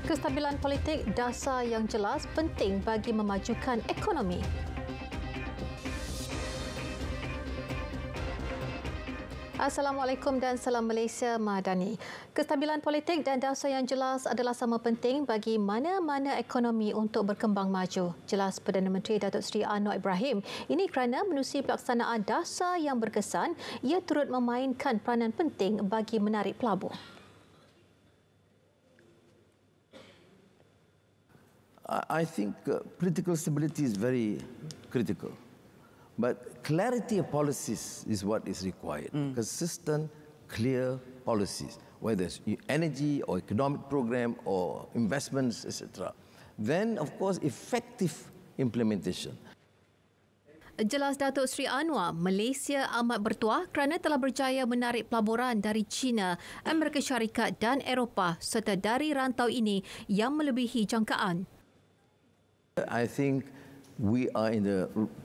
Kestabilan politik dasar yang jelas penting bagi memajukan ekonomi. Assalamualaikum dan salam Malaysia Madani. Kestabilan politik dan dasar yang jelas adalah sama penting bagi mana-mana ekonomi untuk berkembang maju. Jelas Perdana Menteri Datuk Seri Anwar Ibrahim. Ini kerana menerusi pelaksanaan dasar yang berkesan, ia turut memainkan peranan penting bagi menarik pelabur. I think political stability is very critical. But clarity of policies is what is required. Consistent, clear policies, whether it's energy or economic program or investments, etc. Then, of course, effective implementation. Jelas Datuk Seri Anwar, Malaysia amat bertuah kerana telah berjaya menarik pelaburan dari China, Amerika Syarikat dan Eropah serta dari rantau ini yang melebihi jangkaan. I think we are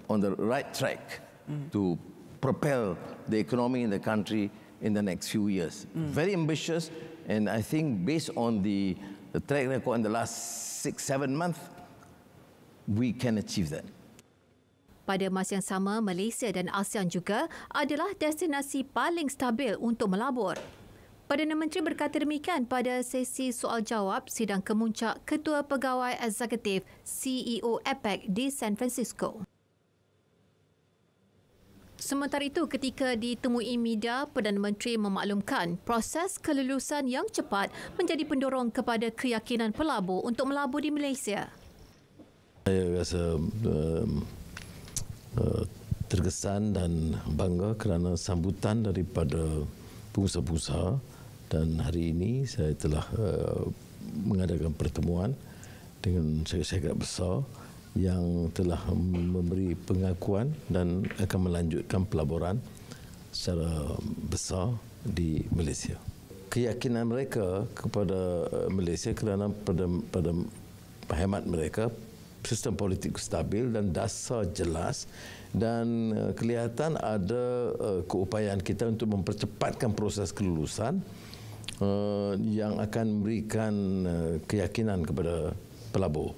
on the right track to propel the economy in the country in the next few years. Very ambitious, and I think based on the track record in the last 6-7 months, we can achieve that. Pada masa yang sama, Malaysia dan ASEAN juga adalah destinasi paling stabil untuk melabur. Perdana Menteri berkata demikian pada sesi soal-jawab sidang kemuncak Ketua Pegawai Eksekutif CEO APEC di San Francisco. Sementara itu, ketika ditemui media, Perdana Menteri memaklumkan proses kelulusan yang cepat menjadi pendorong kepada keyakinan pelabur untuk melabur di Malaysia. Saya rasa terkesan dan bangga kerana sambutan daripada pengusaha-pengusaha. Dan hari ini saya telah mengadakan pertemuan dengan syarikat besar yang telah memberi pengakuan dan akan melanjutkan pelaburan secara besar di Malaysia. Keyakinan mereka kepada Malaysia kerana pada hemat mereka sistem politik stabil dan dasar jelas dan kelihatan ada keupayaan kita untuk mempercepatkan proses kelulusan yang akan memberikan keyakinan kepada pelabur.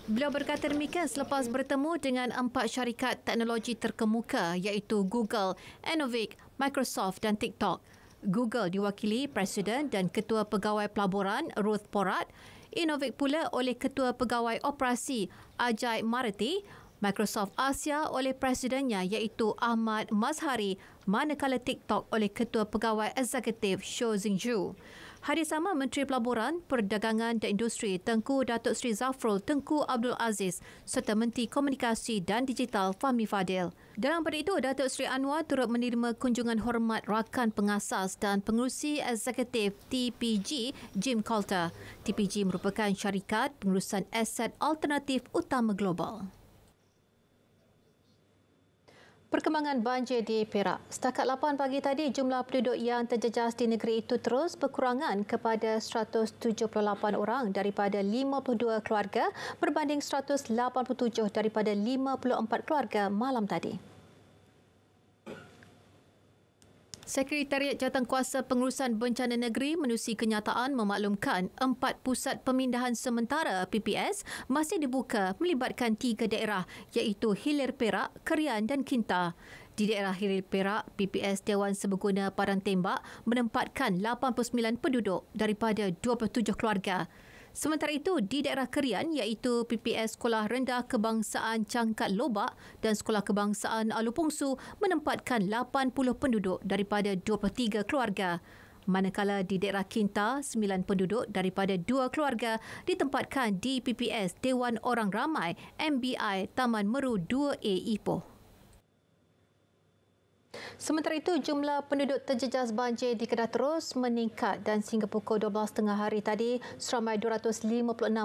Beliau berkata demikian selepas bertemu dengan 4 syarikat teknologi terkemuka iaitu Google, Enovix, Microsoft dan TikTok. Google diwakili Presiden dan Ketua Pegawai Pelaburan Ruth Porat, Enovix pula oleh Ketua Pegawai Operasi Ajay Marati, Microsoft Asia oleh presidennya iaitu Ahmad Mazhari, manakala TikTok oleh Ketua Pegawai Eksekutif Shou Zingju. Hari sama, Menteri Pelaburan, Perdagangan dan Industri Tengku Datuk Seri Zafrul Tengku Abdul Aziz serta Menteri Komunikasi dan Digital Fahmi Fadil. Dalam pada itu, Datuk Seri Anwar turut menerima kunjungan hormat rakan pengasas dan pengerusi eksekutif TPG Jim Coulter. TPG merupakan syarikat pengurusan aset alternatif utama global. Perkembangan banjir di Perak. Setakat 8 pagi tadi, jumlah penduduk yang terjejas di negeri itu terus berkurangan kepada 178 orang daripada 52 keluarga berbanding 187 daripada 54 keluarga malam tadi. Sekretariat Jawatankuasa Pengurusan Bencana Negeri menerusi kenyataan memaklumkan 4 pusat pemindahan sementara PPS masih dibuka melibatkan 3 daerah iaitu Hilir Perak, Kerian dan Kinta. Di daerah Hilir Perak, PPS Dewan Seberguna Padang Tembak menempatkan 89 penduduk daripada 27 keluarga. Sementara itu, di daerah Kerian iaitu PPS Sekolah Rendah Kebangsaan Cangkat Lobak dan Sekolah Kebangsaan Alupungsu menempatkan 80 penduduk daripada 23 keluarga. Manakala di daerah Kinta, 9 penduduk daripada 2 keluarga ditempatkan di PPS Dewan Orang Ramai MBI Taman Meru 2A Ipoh. Sementara itu, jumlah penduduk terjejas banjir di Kedah terus meningkat dan sehingga pukul 12 tengah hari tadi, seramai 256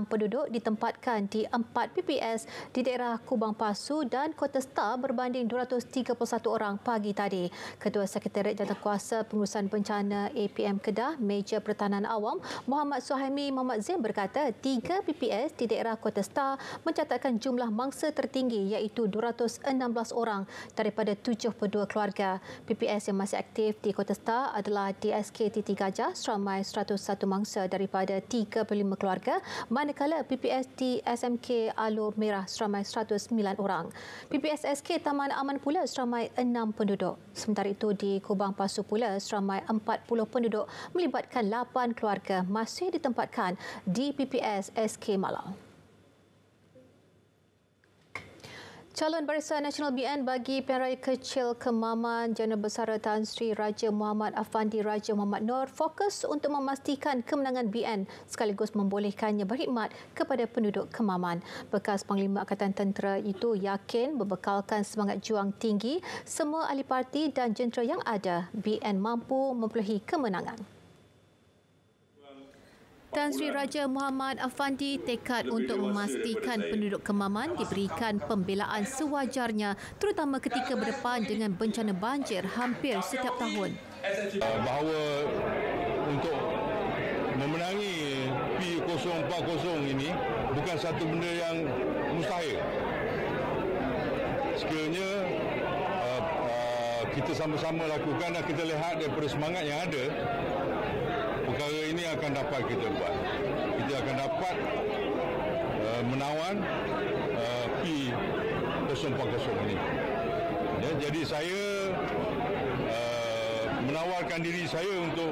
penduduk ditempatkan di 4 PPS di daerah Kubang Pasu dan Kota Star berbanding 231 orang pagi tadi. Ketua Sekretariat Jawatankuasa Pengurusan Bencana APM Kedah, Meja Pertahanan Awam Muhammad Suhaimi Muhammad Zain berkata 3 PPS di daerah Kota Star mencatatkan jumlah mangsa tertinggi iaitu 216 orang daripada 72 keluarga. 3. PPS yang masih aktif di Kota Star adalah DSK Titi Gajah seramai 101 mangsa daripada 35 keluarga, manakala PPS di SMK Alor Merah seramai 109 orang. PPS SK Taman Aman pula seramai 6 penduduk. Sementara itu di Kubang Pasu pula seramai 40 penduduk melibatkan 8 keluarga masih ditempatkan di PPS SK Malau. Calon Barisan Nasional BN bagi Pilihan Raya Kecil Kemaman Jeneral Bersara Tan Sri Raja Muhammad Afandi Raja Muhammad Noor fokus untuk memastikan kemenangan BN sekaligus membolehkannya berkhidmat kepada penduduk Kemaman. Bekas Panglima Angkatan Tentera itu yakin berbekalkan semangat juang tinggi semua ahli parti dan jentera yang ada, BN mampu memperolehi kemenangan. Tan Sri Raja Muhammad Afandi tekad untuk memastikan penduduk Kemaman diberikan pembelaan sewajarnya terutama ketika berdepan dengan bencana banjir hampir setiap tahun. Bahawa untuk memenangi P040 ini bukan satu benda yang mustahil. Sekiranya kita sama-sama lakukan dan kita lihat daripada semangat yang ada, perkara ini akan dapat kita buat. Kita akan dapat menawan P040 ini. Ya, jadi saya menawarkan diri saya untuk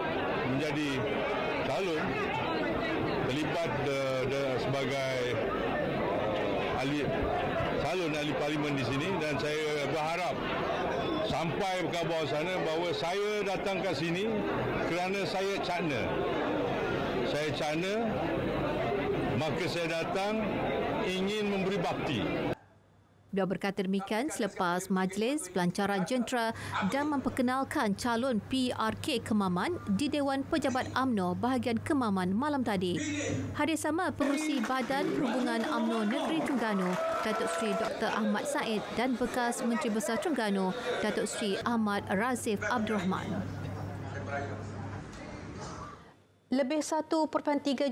menjadi calon terlibat sebagai calon ahli parlimen di sini, dan saya berharap sampai ke bawah sana bahawa saya datang ke sini kerana saya cakna. Saya cakna, maka saya datang ingin memberi bakti. Beliau berkata demikian selepas majlis pelancaran jentera dan memperkenalkan calon PRK Kemaman di Dewan Pejabat UMNO bahagian Kemaman malam tadi. Hadir sama Pengerusi Badan Perhubungan UMNO Negeri Terengganu, Datuk Seri Dr. Ahmad Said, dan bekas Menteri Besar Terengganu, Datuk Seri Ahmad Razif Abdul Rahman. Lebih 1.3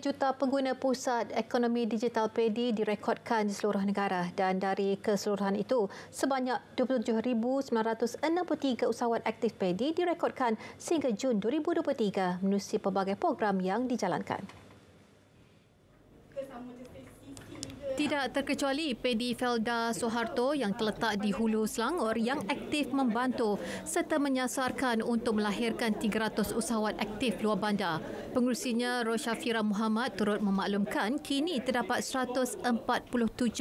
juta pengguna pusat ekonomi digital PADI direkodkan di seluruh negara, dan dari keseluruhan itu, sebanyak 27,963 usahawan aktif PADI direkodkan sehingga Jun 2023 menerusi pelbagai program yang dijalankan. Tidak terkecuali PADI Felda Soeharto yang terletak di Hulu Selangor yang aktif membantu serta menyasarkan untuk melahirkan 300 usahawan aktif luar bandar. Pengurusinya Rosyafira Muhammad turut memaklumkan kini terdapat 147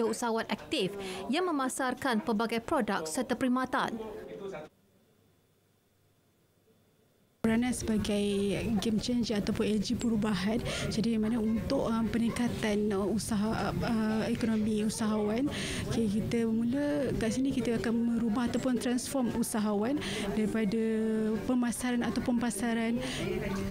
usahawan aktif yang memasarkan pelbagai produk serta perkhidmatan. Peranan sebagai game changer ataupun LG perubahan, jadi mana untuk peningkatan usaha ekonomi usahawan, kita mula kat sini kita akan merubah ataupun transform usahawan daripada pemasaran ataupun pasaran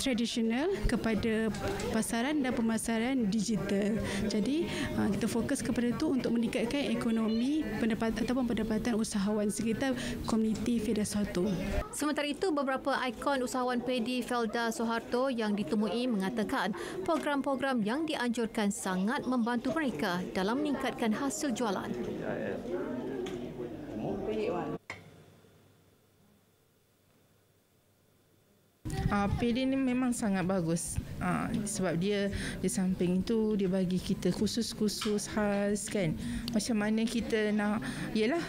tradisional kepada pasaran dan pemasaran digital. Jadi kita fokus kepada itu untuk meningkatkan ekonomi pendapatan usahawan sekitar komuniti Felda Soeharto. Sementara itu, beberapa ikon usahawan PADI Felda Soeharto yang ditemui mengatakan program-program yang dianjurkan sangat membantu mereka dalam meningkatkan hasil jualan. PADI ni memang sangat bagus sebab dia di samping itu dia bagi kita khusus-khusus khas kan, macam mana kita nak, yelah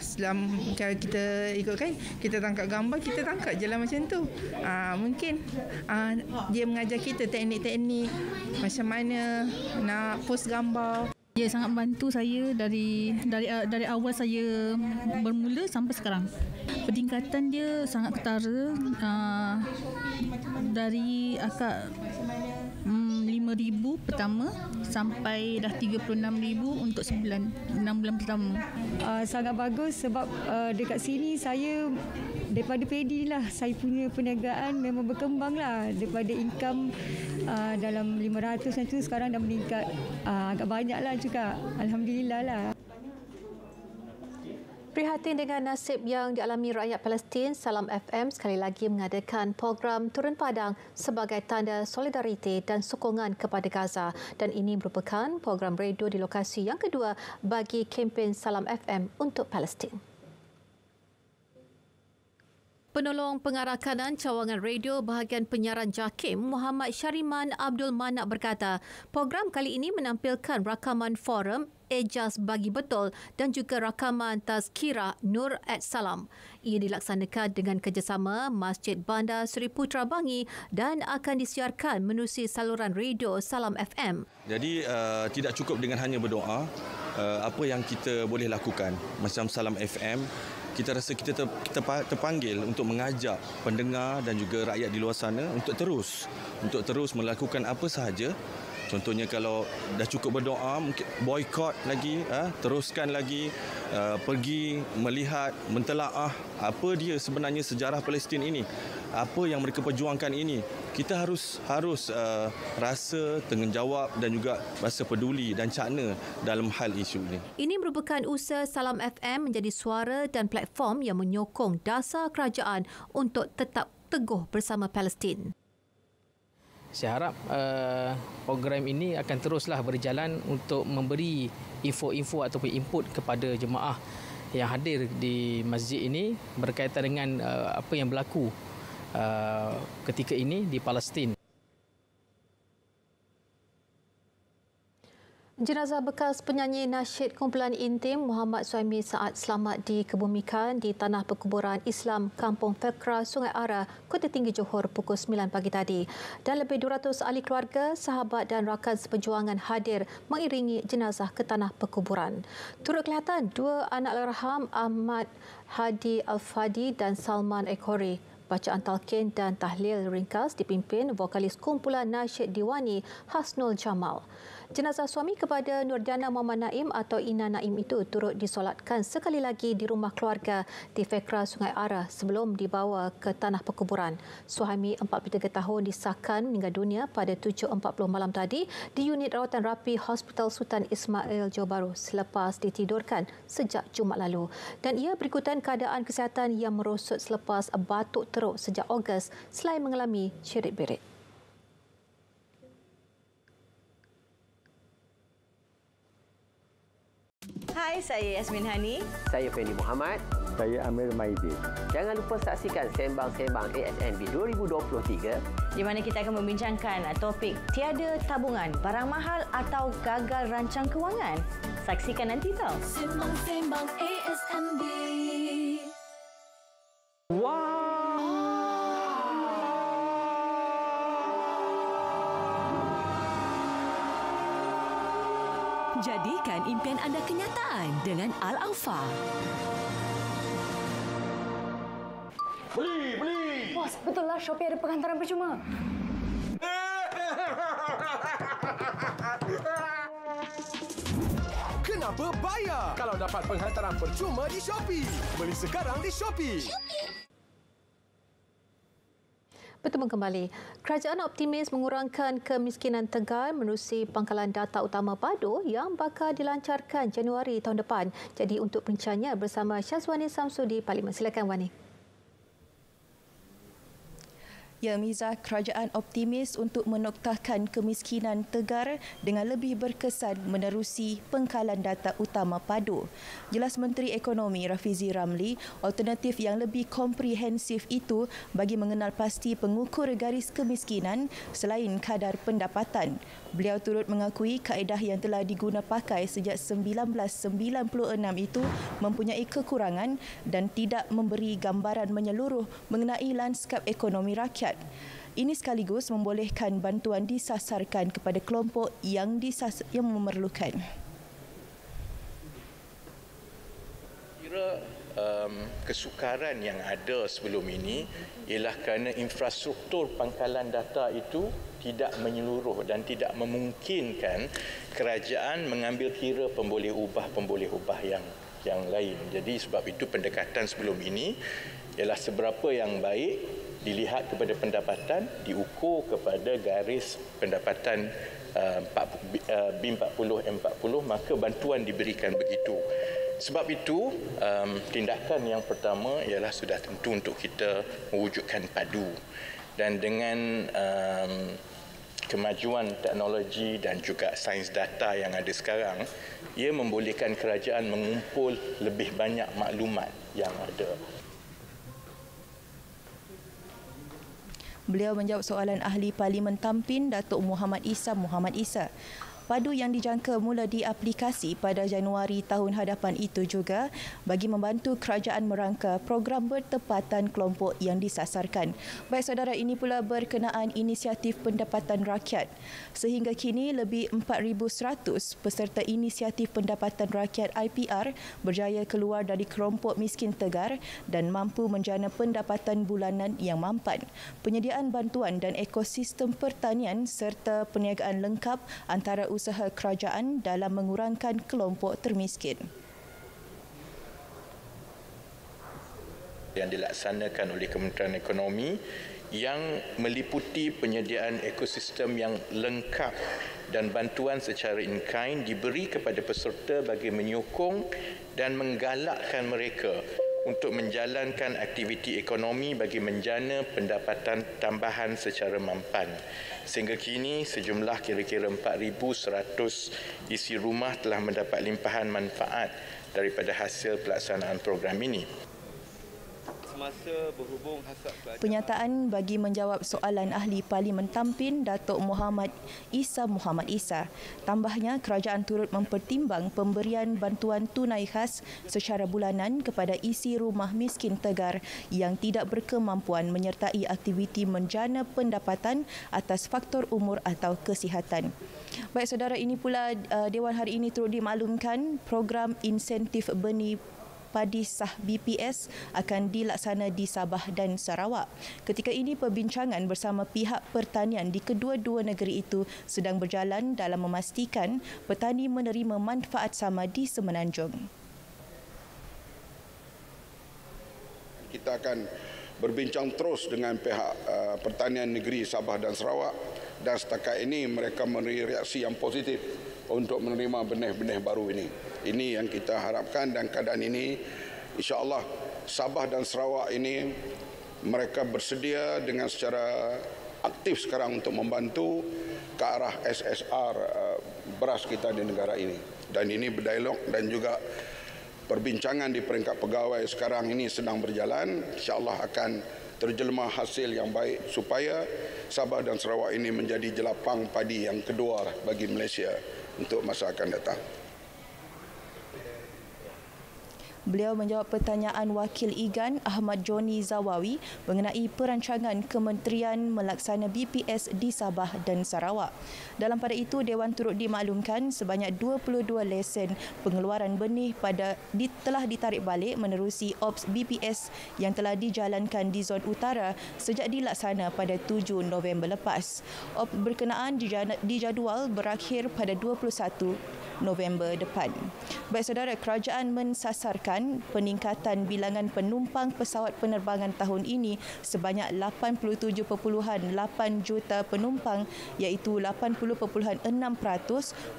kalau kita ikutkan kita tangkap gambar, kita tangkap je lah macam tu. Mungkin dia mengajar kita teknik-teknik macam mana nak post gambar. Dia sangat bantu saya dari awal saya bermula sampai sekarang. Peningkatan dia sangat ketara, dari akak 5,000 pertama sampai dah 36,000 untuk 6 bulan pertama. Sangat bagus sebab dekat sini saya daripada PADI lah, saya punya perniagaan memang berkembang lah, daripada income dalam 500 macam tu sekarang dah meningkat agak banyak lah juga. Alhamdulillah lah. Prihatin dengan nasib yang dialami rakyat Palestin, Salam FM sekali lagi mengadakan program Turun Padang sebagai tanda solidariti dan sokongan kepada Gaza, dan ini merupakan program radio di lokasi yang kedua bagi kempen Salam FM untuk Palestin. Penolong Pengarah Kanan Cawangan Radio bahagian penyiaran JAKIM Muhammad Syariman Abdul Manak berkata, program kali ini menampilkan rakaman forum Ejaz Bagi Betul dan juga rakaman Tazkirah Nur Salam. Ia dilaksanakan dengan kerjasama Masjid Bandar Seri Putra Bangi dan akan disiarkan menerusi saluran radio Salam FM. Jadi tidak cukup dengan hanya berdoa, apa yang kita boleh lakukan macam Salam FM, kita rasa kita terpanggil untuk mengajak pendengar dan juga rakyat di luar sana untuk terus melakukan apa sahaja. Contohnya kalau dah cukup berdoa, mungkin boykot lagi, teruskan lagi, pergi melihat, mentelaah apa dia sebenarnya sejarah Palestin ini, apa yang mereka perjuangkan ini. Kita harus rasa tanggungjawab dan juga rasa peduli dan cakna dalam hal isu ini. Ini merupakan usaha Salam FM menjadi suara dan platform yang menyokong dasar kerajaan untuk tetap teguh bersama Palestin. Saya harap program ini akan teruslah berjalan untuk memberi info-info ataupun input kepada jemaah yang hadir di masjid ini berkaitan dengan apa yang berlaku ketika ini di Palestin. Jenazah bekas penyanyi nasyid kumpulan intim Muhammad Suhaimi Saad selamat dikebumikan di Tanah Perkuburan Islam Kampung Fekra, Sungai Ara, Kota Tinggi Johor pukul 9 pagi tadi. Dan lebih 200 ahli keluarga, sahabat dan rakan seperjuangan hadir mengiringi jenazah ke Tanah Perkuburan. Turut kelihatan dua anak Allahyarham Ahmad Hadi Al-Fadi dan Salman Ekhori. Bacaan talqin dan tahlil ringkas dipimpin vokalis kumpulan nasyid Diwani Hasnul Jamal. Jenazah suami kepada Nurdiana Muhammad Naim atau Ina Naim itu turut disolatkan sekali lagi di rumah keluarga di Fekra Sungai Ara sebelum dibawa ke Tanah Perkuburan. Suhaimi 43 tahun disahkan meninggal dunia pada 7.40 malam tadi di unit rawatan rapi Hospital Sultan Ismail Johor Bahru selepas ditidurkan sejak Jumaat lalu. Dan ia berikutan keadaan kesihatan yang merosot selepas batuk teruk sejak Ogos selain mengalami cerit-berit. Hai, saya Yasmin Hani. Saya Fendi Muhammad. Saya Amir Maidin. Jangan lupa saksikan Sembang-Sembang ASNB 2023 di mana kita akan membincangkan topik tiada tabungan, barang mahal atau gagal rancang kewangan. Saksikan nanti tau. Sembang-Sembang ASNB. Wow! Jadikan impian anda kenyataan dengan Al-Alfa. Beli! Bos, betul lah Shopee ada penghantaran percuma. Kenapa bayar kalau dapat penghantaran percuma di Shopee? Beli sekarang di Shopee. Bertemu kembali. Kerajaan optimis mengurangkan kemiskinan Tegar menerusi pangkalan data utama PADU yang bakal dilancarkan Januari tahun depan. Jadi untuk pencahayaan bersama Syazwani Samsu di Parlimen. Silakan Wani. Ya, Miza, kerajaan optimis untuk menoktahkan kemiskinan Tegar dengan lebih berkesan menerusi pengkalan data utama PADU. Jelas Menteri Ekonomi Rafizi Ramli, alternatif yang lebih komprehensif itu bagi mengenal pasti pengukur garis kemiskinan selain kadar pendapatan. Beliau turut mengakui kaedah yang telah diguna pakai sejak 1996 itu mempunyai kekurangan dan tidak memberi gambaran menyeluruh mengenai lanskap ekonomi rakyat. Ini sekaligus membolehkan bantuan disasarkan kepada kelompok yang memerlukan. Kira kesukaran yang ada sebelum ini ialah kerana infrastruktur pangkalan data itu tidak menyeluruh dan tidak memungkinkan kerajaan mengambil kira pemboleh ubah yang lain. Jadi sebab itu pendekatan sebelum ini ialah seberapa yang baik dilihat kepada pendapatan, diukur kepada garis pendapatan B40 M40, maka bantuan diberikan begitu. Sebab itu tindakan yang pertama ialah sudah tentu untuk kita mewujudkan PADU. Dan dengan kemajuan teknologi dan juga sains data yang ada sekarang, ia membolehkan kerajaan mengumpul lebih banyak maklumat yang ada. Beliau menjawab soalan Ahli Parlimen Tampin Datuk Muhammad Isa. Padu yang dijangka mula diaplikasi pada Januari tahun hadapan itu juga bagi membantu kerajaan merangka program bertepatan kelompok yang disasarkan. Baik saudara, ini pula berkenaan inisiatif pendapatan rakyat. Sehingga kini lebih 4,100 peserta inisiatif pendapatan rakyat IPR berjaya keluar dari kelompok miskin tegar dan mampu menjana pendapatan bulanan yang mampan. Penyediaan bantuan dan ekosistem pertanian serta perniagaan lengkap antara usaha kerajaan dalam mengurangkan kelompok termiskin. Yang dilaksanakan oleh Kementerian Ekonomi yang meliputi penyediaan ekosistem yang lengkap dan bantuan secara in-kind diberi kepada peserta bagi menyokong dan menggalakkan mereka untuk menjalankan aktiviti ekonomi bagi menjana pendapatan tambahan secara mampan. Sehingga kini sejumlah kira-kira 4,100 isi rumah telah mendapat limpahan manfaat daripada hasil pelaksanaan program ini. Penyataan bagi menjawab soalan Ahli Parlimen Tampin Datuk Muhammad Isa. Tambahnya, kerajaan turut mempertimbang pemberian bantuan tunai khas secara bulanan kepada isi rumah miskin tegar yang tidak berkemampuan menyertai aktiviti menjana pendapatan atas faktor umur atau kesihatan. Baik saudara, ini pula Dewan hari ini turut dimaklumkan program insentif benih padi sah BPS akan dilaksana di Sabah dan Sarawak. Ketika ini perbincangan bersama pihak pertanian di kedua-dua negeri itu sedang berjalan dalam memastikan petani menerima manfaat sama di Semenanjung. Kita akan berbincang terus dengan pihak pertanian negeri Sabah dan Sarawak dan setakat ini mereka memberi reaksi yang positif untuk menerima benih-benih baru ini. Ini yang kita harapkan dan keadaan ini insya-Allah Sabah dan Sarawak ini mereka bersedia dengan secara aktif sekarang untuk membantu ke arah SSR beras kita di negara ini. Dan ini berdialog dan juga perbincangan di peringkat pegawai sekarang ini sedang berjalan. Insya-Allah akan terjelma hasil yang baik supaya Sabah dan Sarawak ini menjadi jelapang padi yang kedua bagi Malaysia untuk masa akan datang. Beliau menjawab pertanyaan Wakil IGAN Ahmad Joni Zawawi mengenai perancangan Kementerian melaksana BPS di Sabah dan Sarawak. Dalam pada itu, Dewan turut dimaklumkan sebanyak 22 lesen pengeluaran benih telah ditarik balik menerusi Ops BPS yang telah dijalankan di Zon Utara sejak dilaksana pada 7 November lepas. Ops berkenaan dijadual berakhir pada 21 November depan. Baik saudara, kerajaan mensasarkan peningkatan bilangan penumpang pesawat penerbangan tahun ini sebanyak 87.8 juta penumpang iaitu 80.6%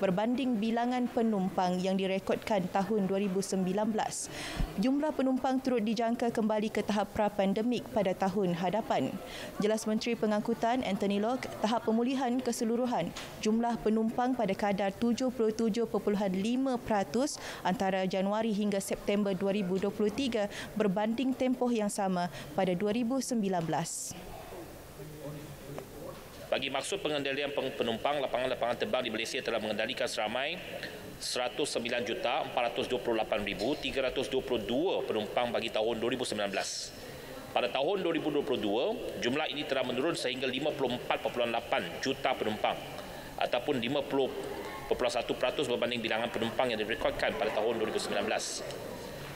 berbanding bilangan penumpang yang direkodkan tahun 2019. Jumlah penumpang turut dijangka kembali ke tahap pra-pandemik pada tahun hadapan. Jelas Menteri Pengangkutan Anthony Locke, tahap pemulihan keseluruhan jumlah penumpang pada kadar 77.5% antara Januari hingga September 2023 berbanding tempoh yang sama pada 2019. Bagi maksud pengendalian penumpang, lapangan-lapangan terbang di Malaysia telah mengendalikan seramai 109,428,322 penumpang bagi tahun 2019. Pada tahun 2022, jumlah ini telah menurun sehingga 54,8 juta penumpang ataupun 50,1% berbanding bilangan penumpang yang direkodkan pada tahun 2019.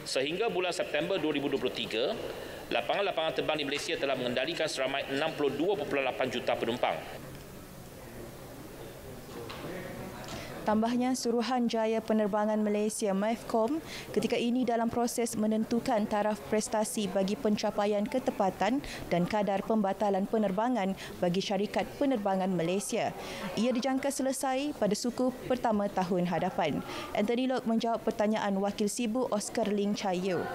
Sehingga bulan September 2023, lapangan-lapangan terbang di Malaysia telah mengendalikan seramai 62,8 juta penumpang. Tambahnya, Suruhanjaya Penerbangan Malaysia MAVCOM ketika ini dalam proses menentukan taraf prestasi bagi pencapaian ketepatan dan kadar pembatalan penerbangan bagi syarikat penerbangan Malaysia. Ia dijangka selesai pada suku pertama tahun hadapan. Anthony Locke menjawab pertanyaan Wakil Sibu Oscar Ling Chayo.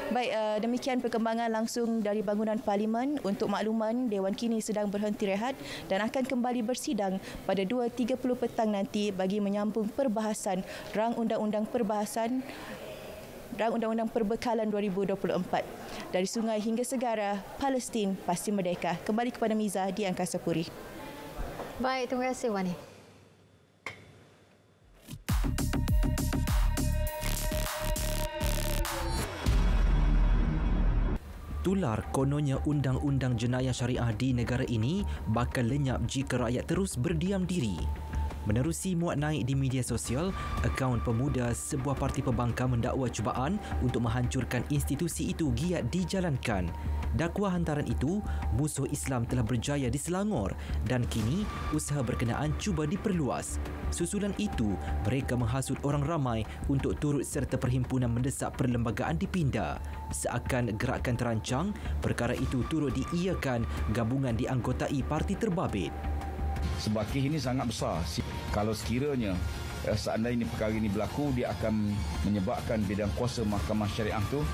Baik, demikian perkembangan langsung dari bangunan Parlimen. Untuk makluman, Dewan kini sedang berhenti rehat dan akan kembali bersidang pada 2.30 petang nanti bagi menyambung perbahasan rang undang-undang perbahasan dan Undang-Undang Perbekalan 2024. Dari sungai hingga segara, Palestin pasti merdeka. Kembali kepada Miza di Angkasa Puri. Baik, terima kasih Wani. Tular kononnya undang-undang jenayah syariah di negara ini bakal lenyap jika rakyat terus berdiam diri. Menerusi muat naik di media sosial, akaun pemuda sebuah parti pembangkang mendakwa cubaan untuk menghancurkan institusi itu giat dijalankan. Dakwah hantaran itu, musuh Islam telah berjaya di Selangor dan kini usaha berkenaan cuba diperluas. Susulan itu, mereka menghasut orang ramai untuk turut serta perhimpunan mendesak perlembagaan dipindah. Seakan gerakan terancang, perkara itu turut diiyakan gabungan dianggotai parti terbabit. Sebab kes ini sangat besar. Kalau sekiranya seandainya perkara ini berlaku, dia akan menyebabkan bidang kuasa mahkamah syariah tu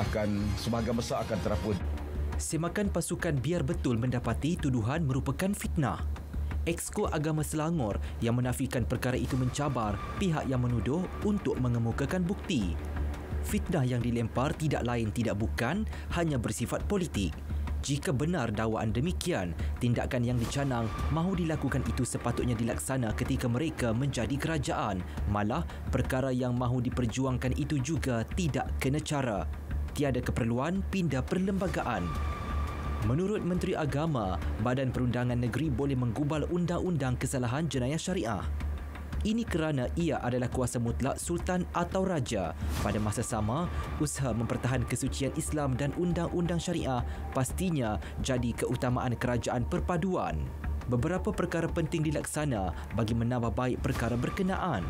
akan sebahagian besar akan terapun. Semakan pasukan Biar Betul mendapati tuduhan merupakan fitnah. Exco Agama Selangor yang menafikan perkara itu mencabar pihak yang menuduh untuk mengemukakan bukti. Fitnah yang dilempar tidak lain tidak bukan hanya bersifat politik. Jika benar dakwaan demikian, tindakan yang dicanang mahu dilakukan itu sepatutnya dilaksana ketika mereka menjadi kerajaan. Malah, perkara yang mahu diperjuangkan itu juga tidak kena cara. Tiada keperluan pindah perlembagaan. Menurut Menteri Agama, Badan Perundangan Negeri boleh menggubal undang-undang kesalahan jenayah syariah. Ini kerana ia adalah kuasa mutlak sultan atau raja. Pada masa sama, usaha mempertahan kesucian Islam dan undang-undang syariah pastinya jadi keutamaan kerajaan perpaduan. Beberapa perkara penting dilaksana bagi menambah baik perkara berkenaan.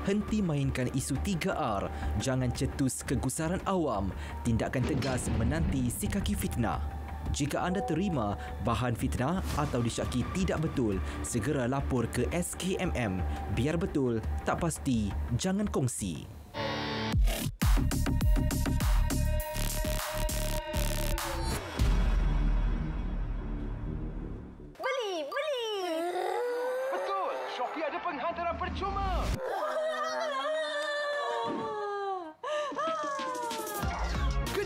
Henti mainkan isu 3R, jangan cetus kegusaran awam, tindakan tegas menanti si kaki fitnah. Jika anda terima bahan fitnah atau disyaki tidak betul, segera lapor ke SKMM. Biar betul, tak pasti, jangan kongsi. Beli! Betul! Shopee ada penghantaran percuma!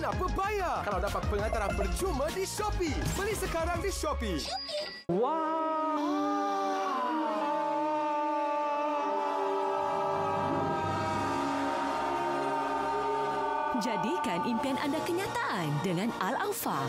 Kenapa bayar kalau dapat penghantaran percuma di Shopee? Beli sekarang di Shopee. Jadikan impian anda kenyataan dengan Al-Aufa.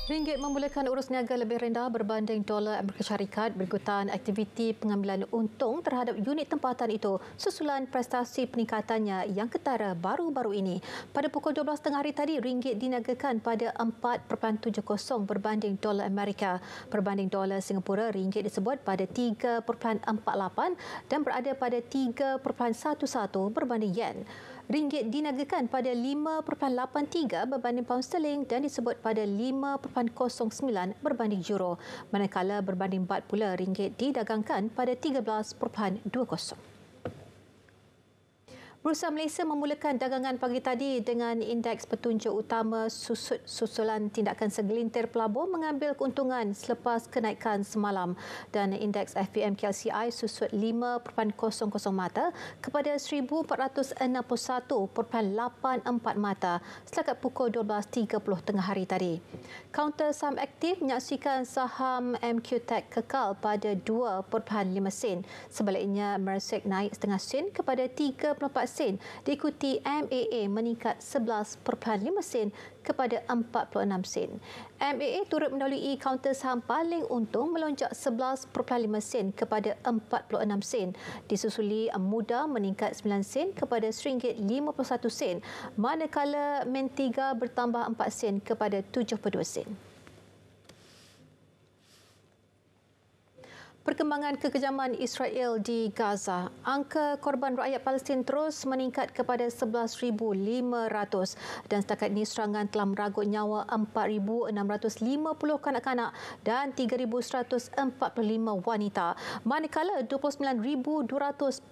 Ringgit memulakan urus niaga lebih rendah berbanding dolar Amerika Syarikat berikutan aktiviti pengambilan untung terhadap unit tempatan itu susulan prestasi peningkatannya yang ketara baru-baru ini. Pada pukul 12.30 hari tadi, ringgit diniagakan pada 4.70 berbanding dolar Amerika. Berbanding dolar Singapura, ringgit disebut pada 3.48 dan berada pada 3.11 berbanding yen. Ringgit diniagakan pada 5.83 berbanding pound sterling dan disebut pada 5.09 berbanding euro. Manakala berbanding baht pula, ringgit didagangkan pada 13.20. Bursa Malaysia memulakan dagangan pagi tadi dengan indeks petunjuk utama susulan tindakan segelintir pelabur mengambil keuntungan selepas kenaikan semalam dan indeks FPM KLCI susut 5.00 mata kepada 1461.84 mata setakat pukul 12.30 tengah hari tadi. Kaunter saham aktif menyaksikan saham MQTech kekal pada 2.5 sen. Sebaliknya, Mersek naik setengah sen kepada 3.4 sen, diikuti MAA meningkat 11.5 sen kepada 46 sen. MAA turut mendahului kaunter saham paling untung melonjak 11.5 sen kepada 46 sen. Disusuli Muda meningkat 9 sen kepada RM51 sen, manakala Mentiga bertambah 4 sen kepada 72 sen. Perkembangan kekejaman Israel di Gaza. Angka korban rakyat Palestin terus meningkat kepada 11,500 dan setakat ini serangan telah meragut nyawa 4,650 kanak-kanak dan 3,145 wanita. Manakala 29,200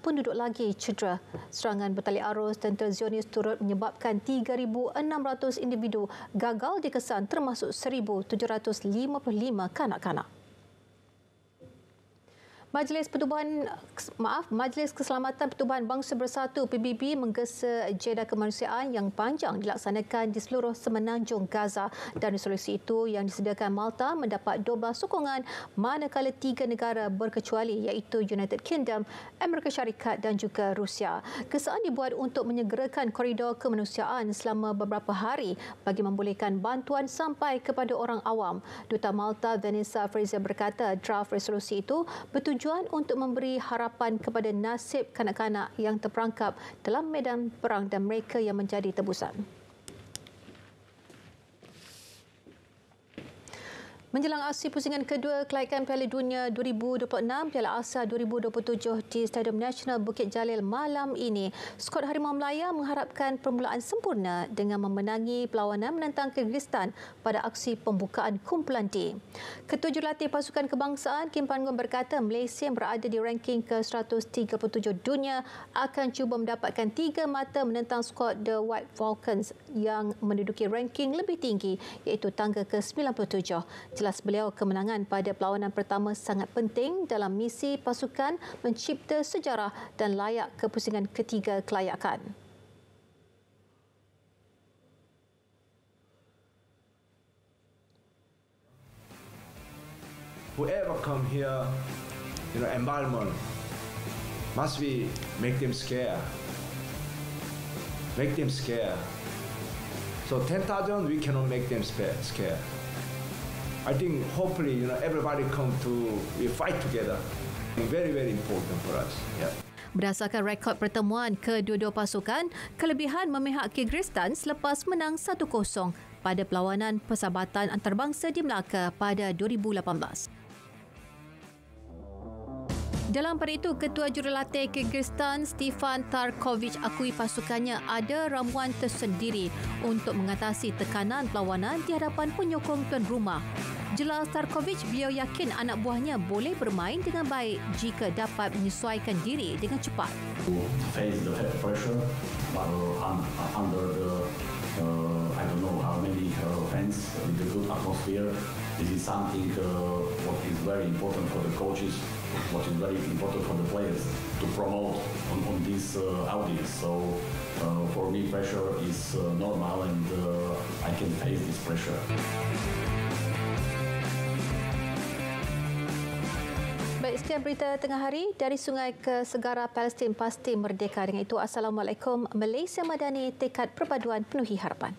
penduduk lagi cedera. Serangan bertali arus tentera Zionis turut menyebabkan 3,600 individu gagal dikesan termasuk 1,755 kanak-kanak. Majlis Keselamatan Pertubuhan Bangsa Bersatu PBB menggesa jeda kemanusiaan yang panjang dilaksanakan di seluruh semenanjung Gaza, dan resolusi itu yang disediakan Malta mendapat 12 sokongan manakala 3 negara berkecuali iaitu United Kingdom, Amerika Syarikat dan juga Rusia. Gesaan dibuat untuk menyegerakan koridor kemanusiaan selama beberapa hari bagi membolehkan bantuan sampai kepada orang awam. Duta Malta Vanessa Fraser berkata draft resolusi itu bertujuan untuk memberi harapan kepada nasib kanak-kanak yang terperangkap dalam medan perang dan mereka yang menjadi tebusan. Menjelang aksi pusingan kedua kelayakan Piala Dunia 2026 Piala Asia 2027 di Stadium Nasional Bukit Jalil malam ini, skuad Harimau Melaya mengharapkan permulaan sempurna dengan memenangi perlawanan menentang Kyrgyzstan pada aksi pembukaan kumpulan D. Ketua Jurulatih Pasukan Kebangsaan Kim Pan-gun berkata Malaysia yang berada di ranking ke-137 dunia akan cuba mendapatkan 3 mata menentang skuad The White Falcons yang menduduki ranking lebih tinggi iaitu tangga ke-97. Jelas beliau, kemenangan pada perlawanan pertama sangat penting dalam misi pasukan mencipta sejarah dan layak ke pusingan ketiga kelayakan. Whoever come here, environment must be make them scared. Make them scared. So 10,000 we cannot make them scared. I think hopefully everybody come to we fight together. Very very important for us. Yeah. Berdasarkan rekod pertemuan kedua-dua pasukan, kelebihan memihak Kyrgyzstan selepas menang 1-0 pada perlawanan persahabatan antarabangsa di Melaka pada 2018. Dalam pada itu, Ketua Jurulatih Kyrgyzstan Stefan Tarkovic akui pasukannya ada ramuan tersendiri untuk mengatasi tekanan perlawanan di hadapan penyokong tuan rumah. Jelas Tarkovic, beliau yakin anak buahnya boleh bermain dengan baik jika dapat menyesuaikan diri dengan cepat. Face the pressure under the I don't know how many fans with the good atmosphere. This is something what is very important for the coaches, what is very important for the players to promote on this audience. So for me, pressure is normal and I can face this pressure. Baik, sekian berita tengah hari dari Sungai ke Segara. Palestin pasti merdeka. Dengan itu, Assalamualaikum. Malaysia Madani, tekad perpaduan penuhi harapan.